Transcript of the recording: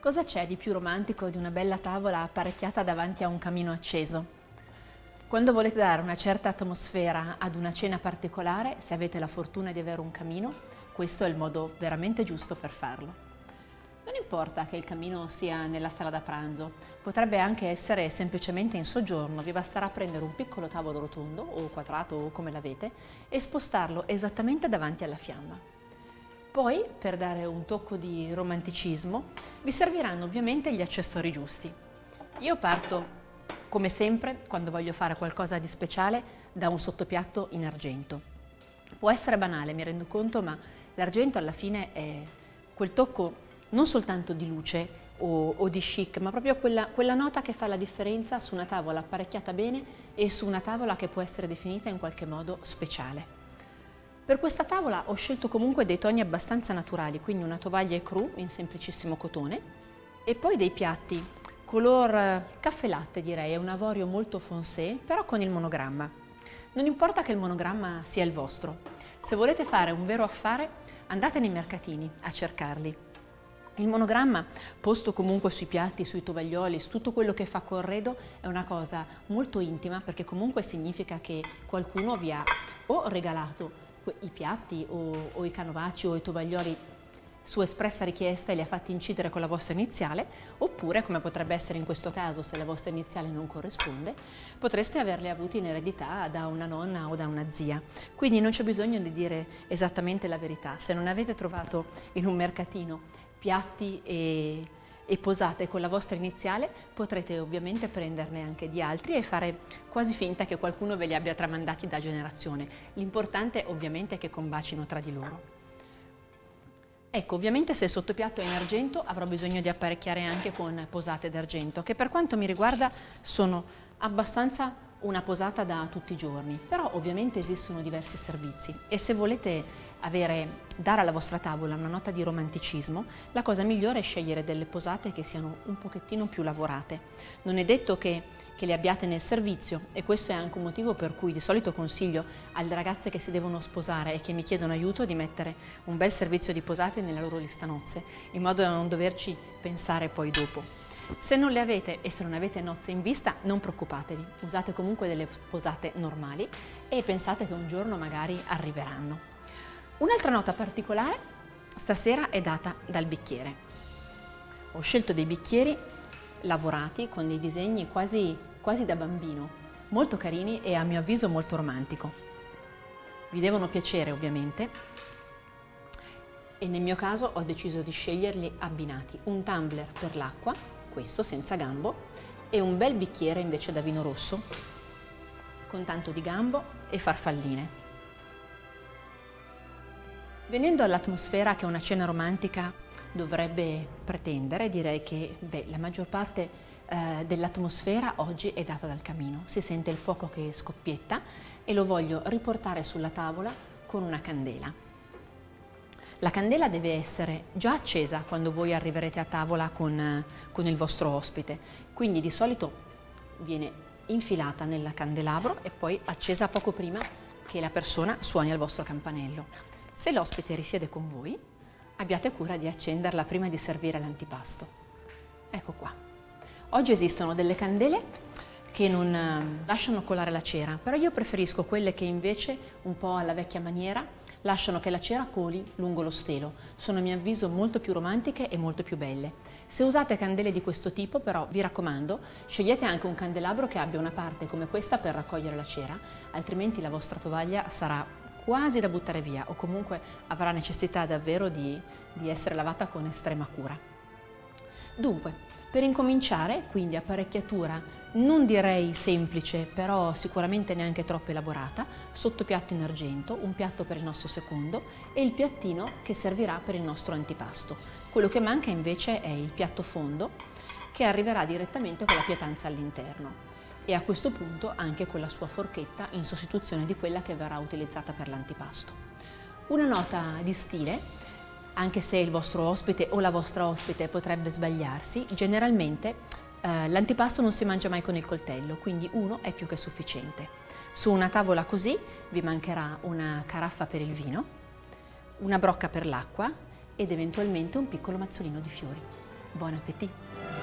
Cosa c'è di più romantico di una bella tavola apparecchiata davanti a un camino acceso? Quando volete dare una certa atmosfera ad una cena particolare, se avete la fortuna di avere un camino, questo è il modo veramente giusto per farlo. Non importa che il camino sia nella sala da pranzo, potrebbe anche essere semplicemente in soggiorno, vi basterà prendere un piccolo tavolo rotondo o quadrato o come l'avete e spostarlo esattamente davanti alla fiamma. Poi, per dare un tocco di romanticismo, vi serviranno ovviamente gli accessori giusti. Io parto, come sempre, quando voglio fare qualcosa di speciale, da un sottopiatto in argento. Può essere banale, mi rendo conto, ma l'argento alla fine è quel tocco non soltanto di luce o di chic, ma proprio quella nota che fa la differenza su una tavola apparecchiata bene e su una tavola che può essere definita in qualche modo speciale. Per questa tavola ho scelto comunque dei toni abbastanza naturali, quindi una tovaglia ecru in semplicissimo cotone e poi dei piatti color caffè latte direi, è un avorio molto foncé, però con il monogramma. Non importa che il monogramma sia il vostro, se volete fare un vero affare andate nei mercatini a cercarli. Il monogramma, posto comunque sui piatti, sui tovaglioli, su tutto quello che fa corredo, è una cosa molto intima perché comunque significa che qualcuno vi ha o regalato i piatti o i canovacci o i tovaglioli su espressa richiesta e li ha fatti incidere con la vostra iniziale, oppure, come potrebbe essere in questo caso se la vostra iniziale non corrisponde, potreste averli avuti in eredità da una nonna o da una zia. Quindi non c'è bisogno di dire esattamente la verità. Se non avete trovato in un mercatino piatti e posate con la vostra iniziale, potrete ovviamente prenderne anche di altri e fare quasi finta che qualcuno ve li abbia tramandati da generazione. L'importante ovviamente è che combacino tra di loro. Ecco, ovviamente se il sottopiatto è in argento avrò bisogno di apparecchiare anche con posate d'argento, che per quanto mi riguarda sono abbastanza una posata da tutti i giorni, però ovviamente esistono diversi servizi e se volete dare alla vostra tavola una nota di romanticismo, la cosa migliore è scegliere delle posate che siano un pochettino più lavorate. Non è detto che le abbiate nel servizio e questo è anche un motivo per cui di solito consiglio alle ragazze che si devono sposare e che mi chiedono aiuto di mettere un bel servizio di posate nella loro lista nozze, in modo da non doverci pensare poi dopo. Se non le avete e se non avete nozze in vista, non preoccupatevi, usate comunque delle posate normali e pensate che un giorno magari arriveranno. Un'altra nota particolare stasera è data dal bicchiere. Ho scelto dei bicchieri lavorati con dei disegni quasi da bambino, molto carini e a mio avviso molto romantico. Vi devono piacere ovviamente e nel mio caso ho deciso di sceglierli abbinati, un tumbler per l'acqua, questo senza gambo, e un bel bicchiere invece da vino rosso con tanto di gambo e farfalline. Venendo all'atmosfera che una cena romantica dovrebbe pretendere, direi che la maggior parte dell'atmosfera oggi è data dal camino. Si sente il fuoco che scoppietta e lo voglio riportare sulla tavola con una candela. La candela deve essere già accesa quando voi arriverete a tavola con il vostro ospite, quindi di solito viene infilata nel candelabro e poi accesa poco prima che la persona suoni al vostro campanello. Se l'ospite risiede con voi, abbiate cura di accenderla prima di servire l'antipasto. Ecco qua. Oggi esistono delle candele che non lasciano colare la cera, però io preferisco quelle che invece, un po' alla vecchia maniera, lasciano che la cera coli lungo lo stelo. Sono a mio avviso molto più romantiche e molto più belle. Se usate candele di questo tipo, però, vi raccomando, scegliete anche un candelabro che abbia una parte come questa per raccogliere la cera, altrimenti la vostra tovaglia sarà quasi da buttare via o comunque avrà necessità davvero di essere lavata con estrema cura. Dunque, per incominciare, quindi apparecchiatura non direi semplice, però sicuramente neanche troppo elaborata, sottopiatto in argento, un piatto per il nostro secondo e il piattino che servirà per il nostro antipasto. Quello che manca invece è il piatto fondo che arriverà direttamente con la pietanza all'interno e a questo punto anche con la sua forchetta in sostituzione di quella che verrà utilizzata per l'antipasto. Una nota di stile, anche se il vostro ospite o la vostra ospite potrebbe sbagliarsi, generalmente l'antipasto non si mangia mai con il coltello, quindi uno è più che sufficiente. Su una tavola così vi mancherà una caraffa per il vino, una brocca per l'acqua ed eventualmente un piccolo mazzolino di fiori. Buon appetito!